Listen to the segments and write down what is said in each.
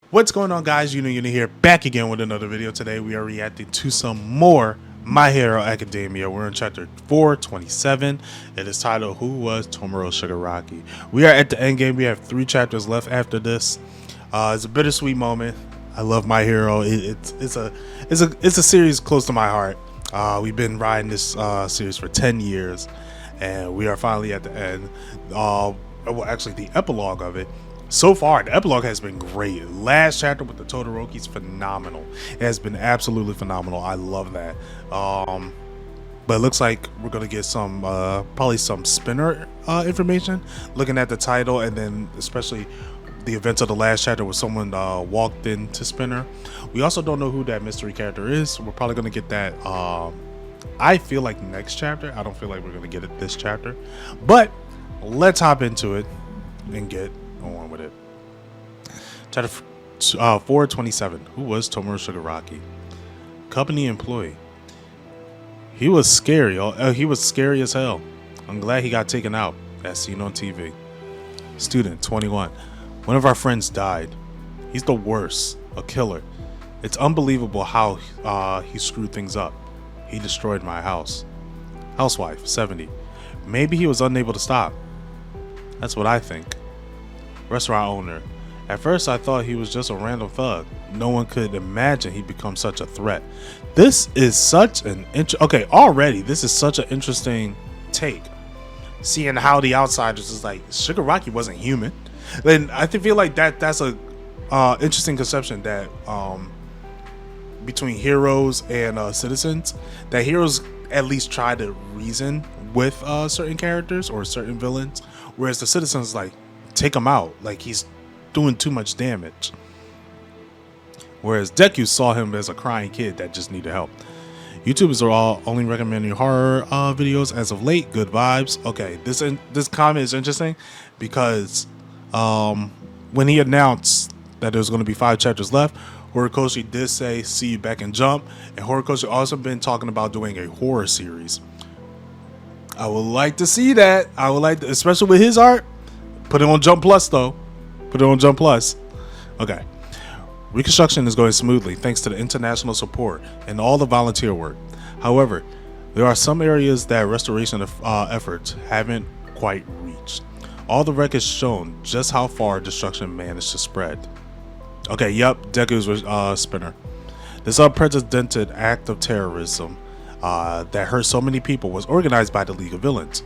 What's going on, guys? YouKnowYuno here, back again with another video. Today we are reacting to some more My Hero Academia. We're in chapter 427. It is titled Who Was Tomura Shigaraki? We are at the end game. We have 3 chapters left after this. It's a bittersweet moment. I love My Hero. It's a series close to my heart. We've been riding this series for 10 years, and we are finally at the end. Well, actually, the epilogue of it. So far, the epilogue has been great. Last chapter with the Todoroki's phenomenal. It has been absolutely phenomenal. I love that. But it looks like we're gonna get some, probably some spinner information. Looking at the title, and then especially the events of the last chapter where someone walked into Spinner. We also don't know who that mystery character is. We're probably gonna get that. I feel like next chapter. I don't feel like we're gonna get it this chapter. But let's hop into it and get on with it. Chapter 427. Who was Tomura Shigaraki? Company employee. He was scary. He was scary as hell. I'm glad he got taken out, as seen on TV. Student 21. One of our friends died. He's the worst. A killer. It's unbelievable how he screwed things up. He destroyed my house. Housewife 70. Maybe he was unable to stop. That's what I think. Restaurant owner. At first I thought he was just a random thug. No one could imagine he'd become such a threat. This is such an already this is such an interesting take. Seeing how the outsiders is like Shigaraki wasn't human. Then I feel like that's a interesting conception that between heroes and citizens, that heroes at least try to reason with certain characters or certain villains, whereas the citizens like take him out, like he's doing too much damage. Whereas Deku saw him as a crying kid that just needed help. YouTubers are all only recommending horror videos as of late. Good vibes. Okay, this comment is interesting because when he announced that there's going to be 5 chapters left, Horikoshi did say see you back in Jump, and Horikoshi also been talking about doing a horror series. I would like to see that. I would like to, especially with his art. Put it on Jump Plus though. Put it on Jump Plus. Okay. Reconstruction is going smoothly thanks to the international support and all the volunteer work. However, there are some areas that restoration efforts haven't quite reached. All the records shown just how far destruction managed to spread. Okay, yep, Deku's Spinner. This unprecedented act of terrorism that hurt so many people was organized by the League of Villains.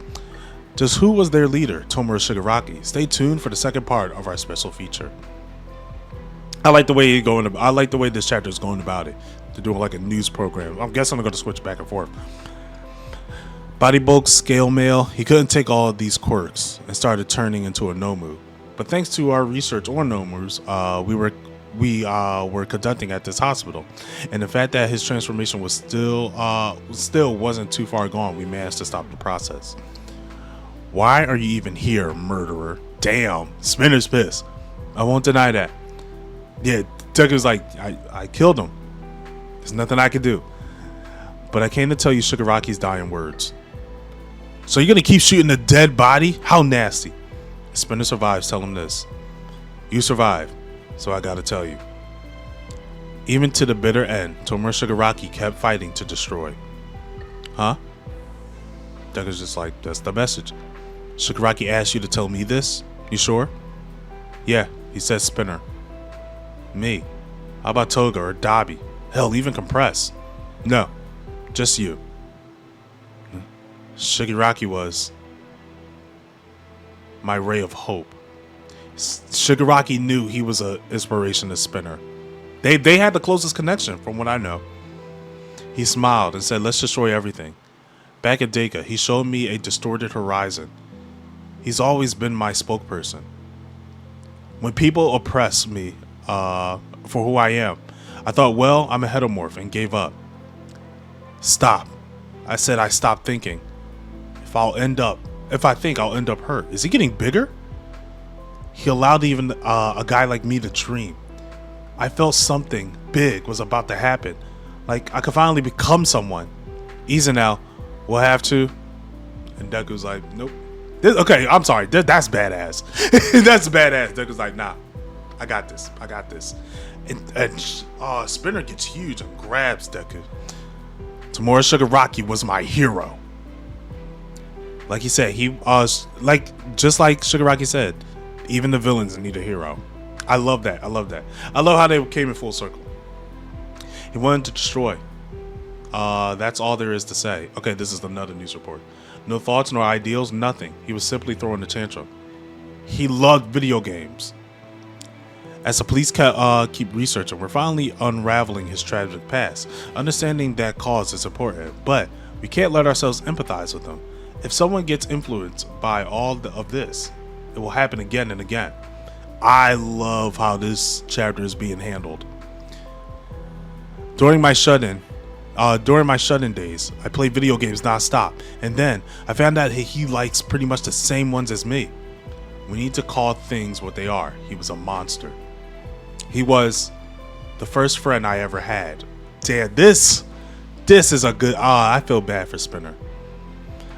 Just who was their leader, Tomura Shigaraki? Stay tuned for the second part of our special feature. I like the way this chapter is going about it. They're doing like a news program. I'm guessing I'm going to switch back and forth. Body bulk, scale mail. He couldn't take all of these quirks and started turning into a Nomu. But thanks to our research on Nomus, we were conducting at this hospital, and the fact that his transformation was still wasn't too far gone, we managed to stop the process. Why are you even here, murderer? Damn, Spinner's pissed. I won't deny that. Yeah, Deku's like, I killed him. There's nothing I can do. But I came to tell you Shigaraki's dying words. So you're gonna keep shooting a dead body? How nasty. If Spinner survives, tell him this. You survived, so I gotta tell you. Even to the bitter end, Tomura Shigaraki kept fighting to destroy. Huh? Deku's just like, that's the message. Shigaraki asked you to tell me this? You sure? Yeah, he said Spinner. Me. How about Toga or Dabi? Hell, even Compress. No, just you. Shigaraki was my ray of hope. Shigaraki knew he was an inspiration to Spinner. They had the closest connection from what I know. He smiled and said, let's destroy everything. Back at Deka, he showed me a distorted horizon. He's always been my spokesperson. When people oppress me for who I am, I thought, well, I'm a heteromorph, and gave up. Stop. I said I stopped thinking. If I think I'll end up hurt. Is he getting bigger? He allowed even a guy like me to dream. I felt something big was about to happen. Like I could finally become someone. Easy now. We'll have to. And Deku's like, nope. Okay, I'm sorry. That's badass. That's badass. Deku's like, nah. I got this. I got this. And Spinner gets huge and grabs Deku. Tomura Shigaraki was my hero. Like he said, just like Shigaraki said, even the villains need a hero. I love that. I love that. I love how they came in full circle. He wanted to destroy. That's all there is to say. Okay, this is another news report. No thoughts nor ideals, nothing. He was simply throwing a tantrum. He loved video games. As the police keep researching, we're finally unraveling his tragic past. Understanding that cause is important, but we can't let ourselves empathize with him. If someone gets influenced by all of this, it will happen again and again. I love how this chapter is being handled. During my shut-in days, I played video games non-stop, and then I found out he likes pretty much the same ones as me. We need to call things what they are. He was a monster. He was the first friend I ever had. Damn, this is a good. I feel bad for Spinner.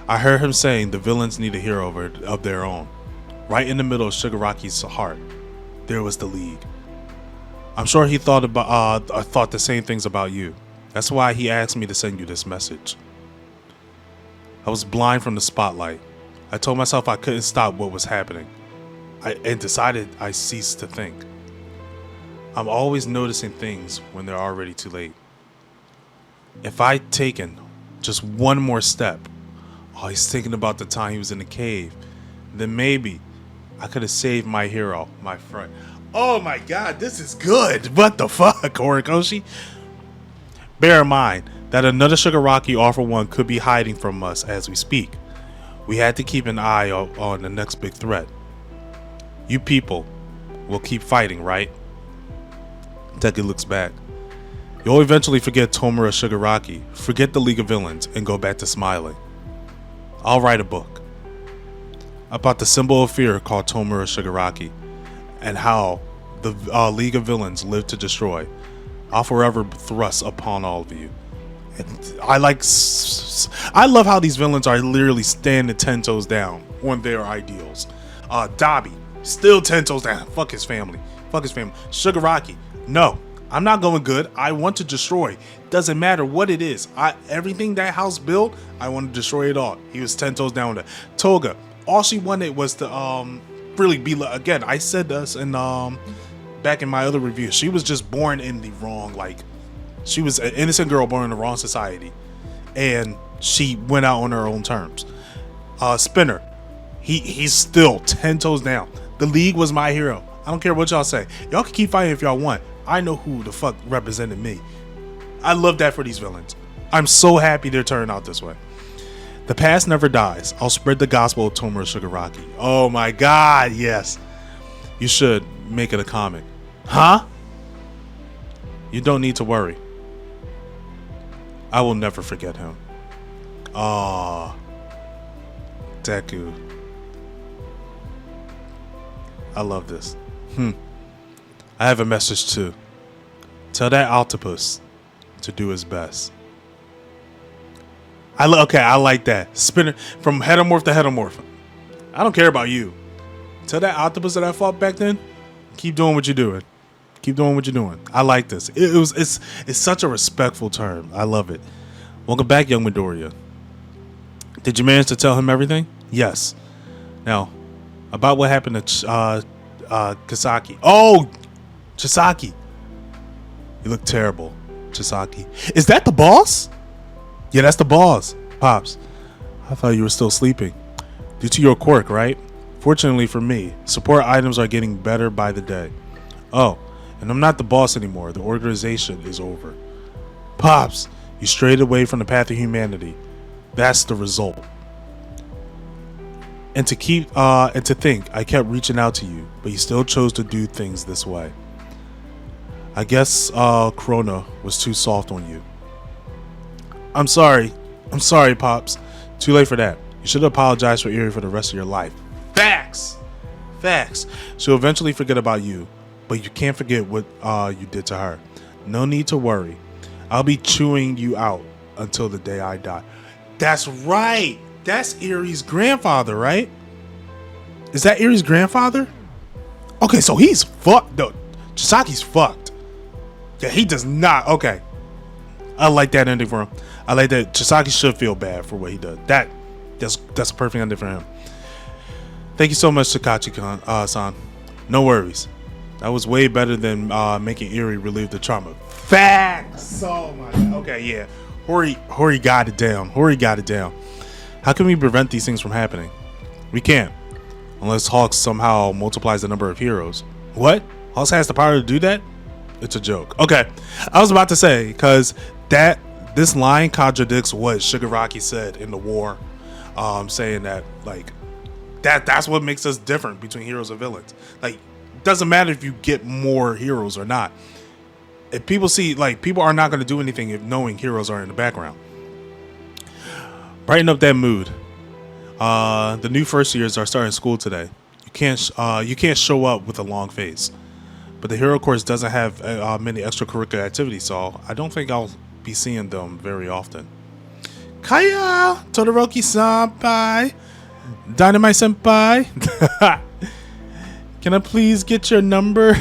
I heard him saying the villains need a hero of their own. Right in the middle of Shigaraki's heart, there was the League. I'm sure he thought the same things about you. That's why he asked me to send you this message. I was blind from the spotlight. I told myself I couldn't stop what was happening. And decided I ceased to think. I'm always noticing things when they're already too late. If I'd taken just one more step, he's thinking about the time he was in the cave, then maybe I could have saved my hero, my friend. Oh my god, this is good. What the fuck, Horikoshi? Bear in mind that another Shigaraki All For One could be hiding from us as we speak. We had to keep an eye on the next big threat. You people will keep fighting, right? Deku looks back. You'll eventually forget Tomura Shigaraki, forget the League of Villains, and go back to smiling. I'll write a book about the symbol of fear called Tomura Shigaraki, and how the League of Villains live to destroy. I'll forever thrust upon all of you. And I love how these villains are literally standing 10 toes down on their ideals. Dabi, still 10 toes down. Fuck his family. Shigaraki, no, I'm not going good. I want to destroy. Doesn't matter what it is. Everything that house built, I want to destroy it all. He was 10 toes down with it. Toga, all she wanted was to really be again. I said this in back in my other review. She was just born in the wrong, she was an innocent girl born in the wrong society, and she went out on her own terms. Spinner, he's still 10 toes down. The League was my hero. I don't care what y'all say. Y'all can keep fighting if y'all want. I know who the fuck represented me. I love that for these villains. I'm so happy they're turning out this way. The past never dies. I'll spread the gospel of Tomura Shigaraki. Oh my god, yes. You should make it a comic. Huh? You don't need to worry. I will never forget him. Aww. Deku. I love this. I have a message too. Tell that octopus to do his best. I like that. Spinner from hedomorph to hedomorph. I don't care about you. Tell that octopus that I fought back then, keep doing what you're doing. Keep doing what you're doing. I like this. It's such a respectful term. I love it. Welcome back, young Midoriya. Did you manage to tell him everything? Yes. Now, about what happened to Chisaki. Oh, Chisaki. You look terrible, Chisaki. Is that the boss? Yeah, that's the boss. Pops, I thought you were still sleeping. Due to your quirk, right? Fortunately for me, support items are getting better by the day. Oh, and I'm not the boss anymore. The organization is over. Pops, you strayed away from the path of humanity. That's the result. And to think I kept reaching out to you, but you still chose to do things this way. I guess Corona was too soft on you. I'm sorry, Pops. Too late for that. You should apologize for Eri for the rest of your life. Facts. She'll eventually forget about you, but you can't forget what you did to her. No need to worry. I'll be chewing you out until the day I die. That's right. That's Eri's grandfather, right? Is that Eri's grandfather? Okay, so he's fucked. No, Chisaki's fucked. Yeah, he does not. Okay, I like that ending for him. I like that. Chisaki should feel bad for what he did. That's a perfect ending for him. Thank you so much, Takachi-san. No worries. That was way better than making Eri relieve the trauma. Facts. Oh my God. Okay, yeah. Hori got it down. Hori got it down. How can we prevent these things from happening? We can't. Unless Hawks somehow multiplies the number of heroes. What? Hawks has the power to do that? It's a joke. Okay. I was about to say, because this line contradicts what Shigaraki said in the war, saying that, like, that's what makes us different between heroes and villains. Like, doesn't matter if you get more heroes or not. If people see, like, people are not going to do anything if knowing heroes are in the background. Brighten up that mood. The new first years are starting school today. You can't show up with a long face. But the hero course doesn't have many extracurricular activities, so I don't think I'll be seeing them very often. Kaya, Todoroki-senpai, Dynamite-senpai. Can I please get your number?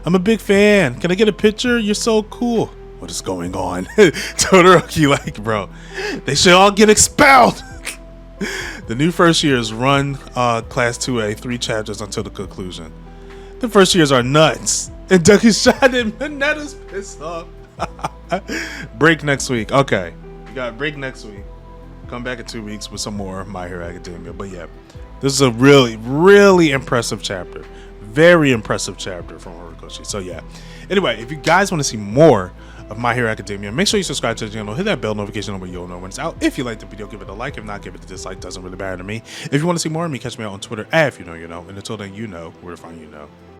I'm a big fan. Can I get a picture? You're so cool. What is going on? Todoroki, like, bro, they should all get expelled. The new first years run class 2A 3 chapters until the conclusion. The first years are nuts. And Ducky shot and Minetta's pissed off. Break next week. Okay. We got break next week. Come back in 2 weeks with some more My Hero Academia. But yeah, this is a really, really impressive chapter. Very impressive chapter from Horikoshi. So yeah. Anyway, if you guys want to see more of My Hero Academia, make sure you subscribe to the channel, hit that bell notification so you'll know when it's out. If you like the video, give it a like. If not, give it a dislike. Doesn't really matter to me. If you want to see more of me, catch me out on Twitter at IfYouKnowYuno. And until then, you know where to find you know.